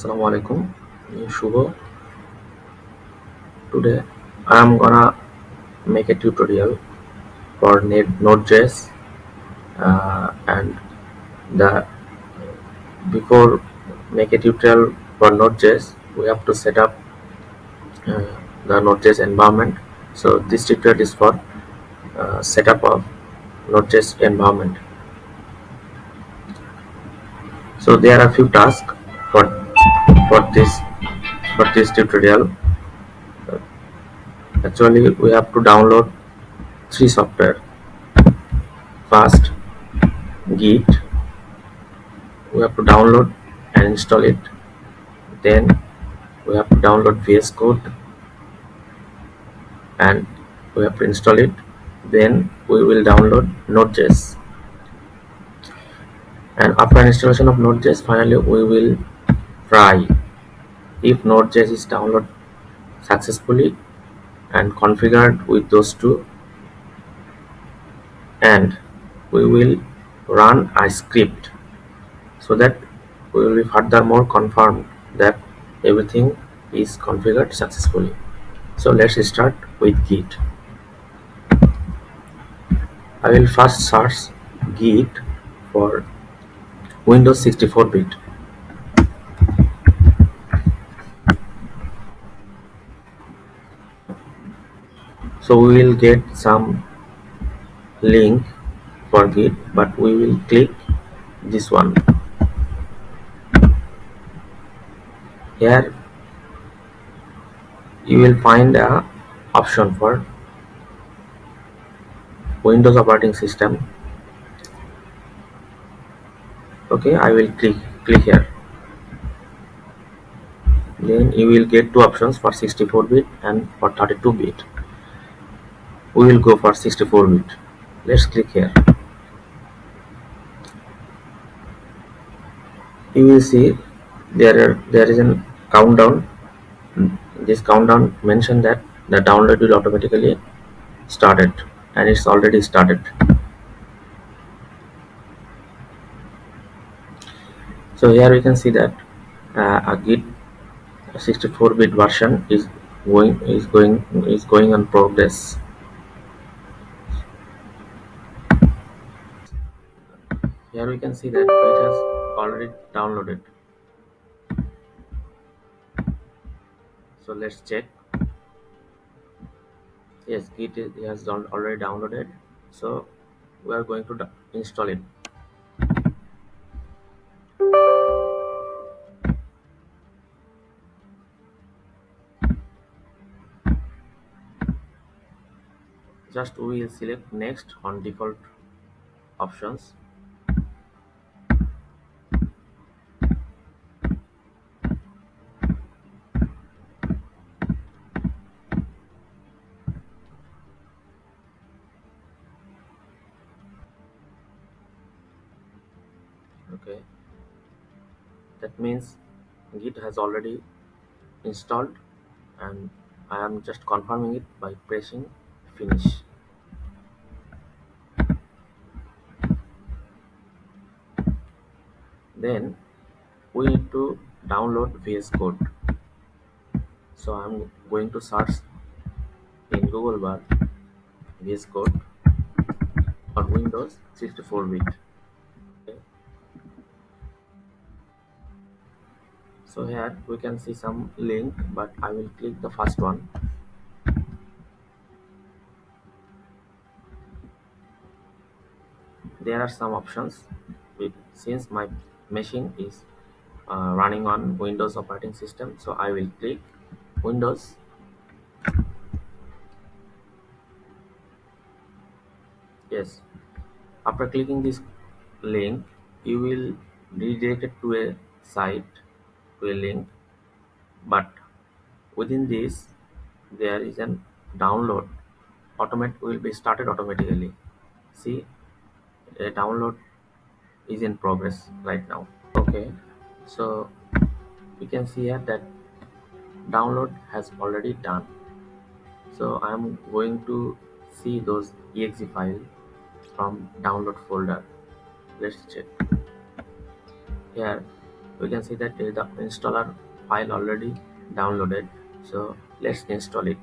Assalamualaikum. Shubho. Today I am gonna make a tutorial for Node.js, and the before make a tutorial for Node.js we have to set up uh, the Node.js environment. So this tutorial is for setup of Node.js environment. So there are a few tasks for for this for this tutorial. Actually, we have to download three software. First, Git. We have to download and install it. Then we have to download vscode and we have to install it. Then we will download Nodejs, and after installation of Nodejs, finally we will try if Nodejs is downloaded successfully and configured with those two, and we will run a script so that we will be furthermore confirmed that everything is configured successfully. So let's start with Git. I will first search Git for Windows 64-bit. So we will get some link for Git, but we will click this one. Here you will find a option for Windows operating system. Okay, I will click here. Then you will get two options for 64-bit and for 32-bit. We will go for 64-bit. Let's click here. You will see there is a countdown. This countdown mentioned that the download will automatically started, and it's already started. So here we can see that a Git 64-bit version is going on progress. Here we can see that it has already downloaded. So let's check. Yes, Git has already downloaded. So we are going to install it. Just we will select next on default options. Okay, that means Git has already installed, and I am just confirming it by pressing finish. Then we need to download VS Code. So I'm going to search in Google bar VS Code on Windows 64-bit. Okay. So here we can see some link, but I will click the first one. There are some options. Since my machine is running on Windows operating system, so I will click Windows. Yes, after clicking this link, you will redirect it to a site, to a link, but within this there is an download. Will be started automatically. See, a download is in progress right now. Okay, so we can see here that download has already done. So I am going to see those exe file from download folder. Let's check here. we can see that the installer file already downloaded. So let's install it.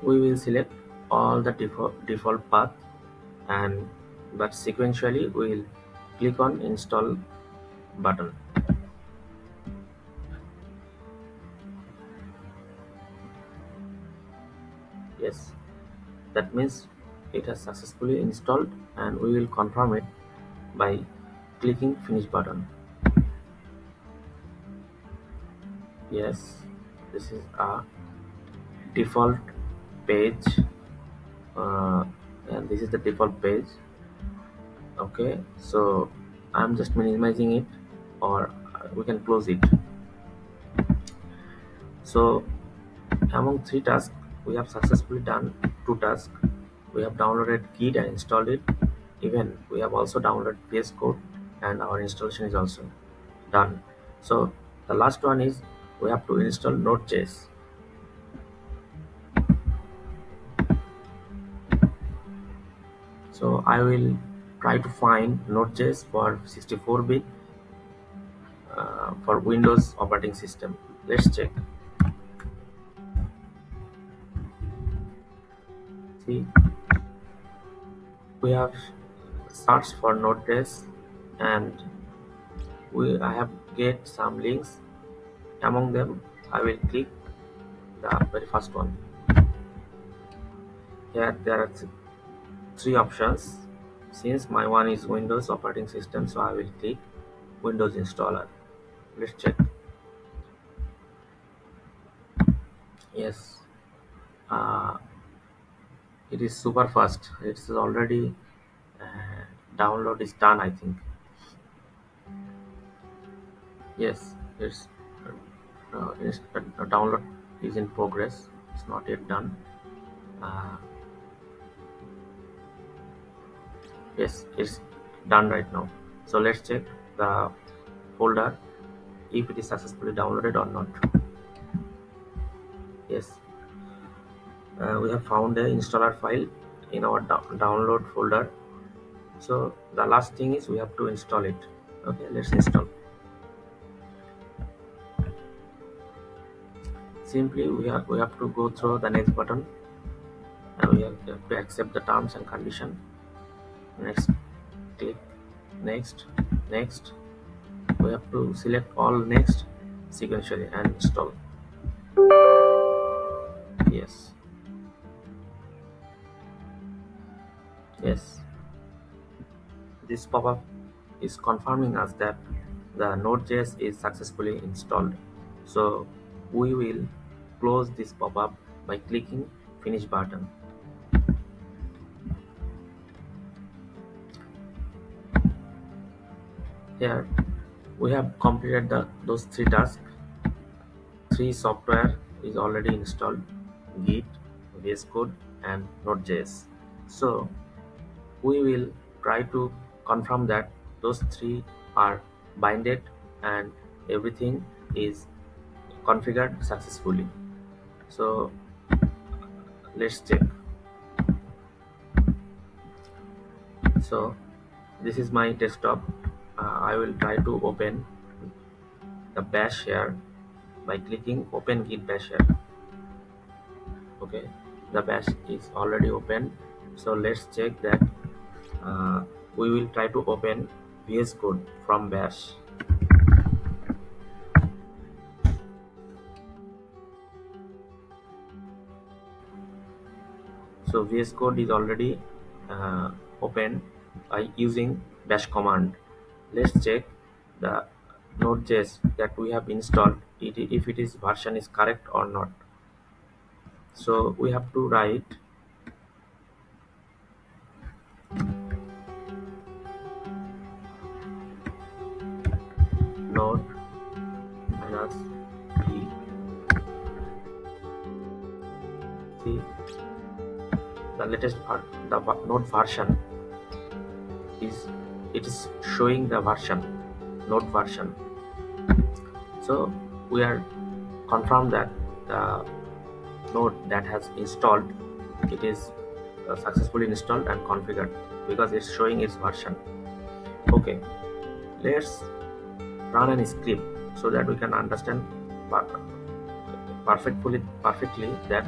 We will select all the default path, and but sequentially we will click on install button. Yes, that means it has successfully installed, and we will confirm it by clicking finish button. Yes, this is a default page, uh, and this is the default page. Okay, so I'm just minimizing it, or we can close it. So among three tasks, we have successfully done two tasks. We have downloaded Git and installed it. Even we have also downloaded vscode, and our installation is also done. So the last one is we have to install Node.js. So I will try to find Node.js for 64-bit for Windows operating system. Let's check. See, we have searched for Node.js, and I have get some links. Among them, I will click the very first one. Here there are three options. Since my one is Windows operating system, so I will click Windows installer. Let's check. Yes, uh, it is super fast. It's already download is done, I think. Yes, download is in progress. It's not yet done. Uh, yes, it's done right now. So let's check the folder if it is successfully downloaded or not. Yes, we have found the installer file in our download folder. So the last thing is we have to install it. Okay, let's install. Simply we have to go through the next button, and we have to accept the terms and condition. Next, click next, next. We have to select all next sequentially and install. Yes, yes. This pop-up is confirming us that the Node.js is successfully installed. So we will close this pop-up by clicking finish button. Here we have completed those three tasks. Three software is already installed: Git, VS Code, and Node.js. So we will try to confirm that those three are binded and everything is configured successfully. So let's check. So this is my desktop. I will try to open the bash here by clicking open git bash here. Okay, the bash is already open. So let's check that. We will try to open VS Code from bash. So VS Code is already open by using bash command. Let's check the Node.js that we have installed, if it is version is correct or not. So we have to write node minus p. See, the latest the node version is, it is showing the version, node version. So we are confirmed that the node that has installed, it is successfully installed and configured because it's showing its version. Okay, let's run a script so that we can understand perfectly that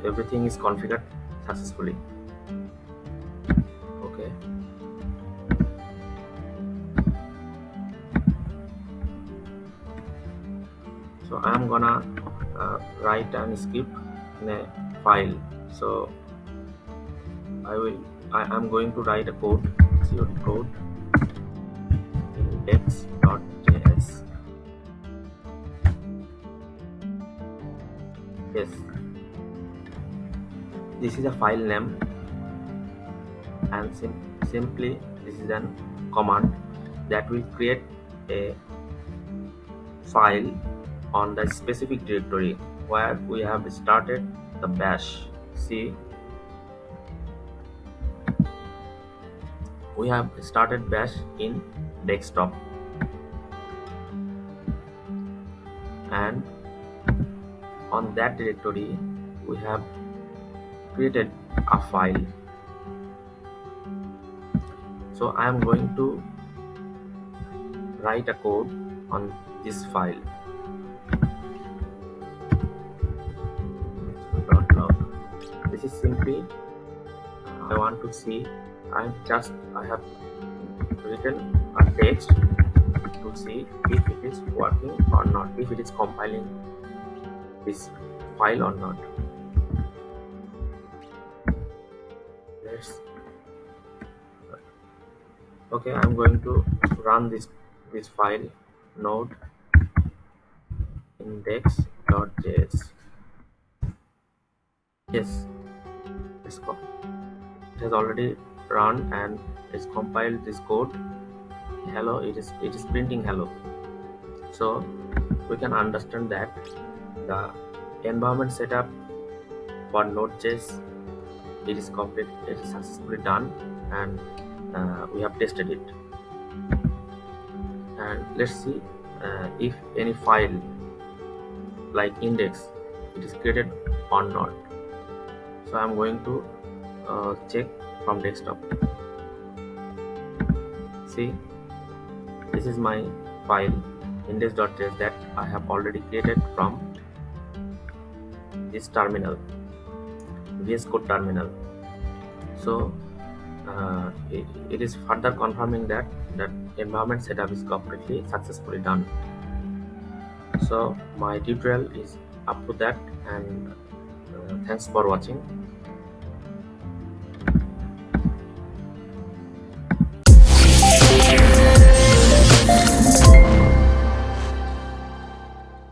everything is configured successfully. Okay, so I am gonna write a script in a file. So I am going to write a code, code index.js. Yes, this is a file name, and simply this is an command that will create a file on the specific directory where we have started the bash. See, we have started bash in desktop, and on that directory we have created a file. So I am going to write a code on this file. .log. This is simply I want to see. I have written a text to see if it is working or not, if it is compiling this file or not. Okay, I'm going to run this file, node index.js. Yes, it has already run and it's compiled this code. Hello, it is printing hello. So we can understand that the environment setup for Node.js, it is complete, it is successfully done, and we have tested it. And let's see if any file like index, it is created or not. So I'm going to check from desktop. See, this is my file index.js that I have already created from this terminal, vscode terminal. So it is further confirming that environment setup is completely successfully done. So my tutorial is up to that, and thanks for watching.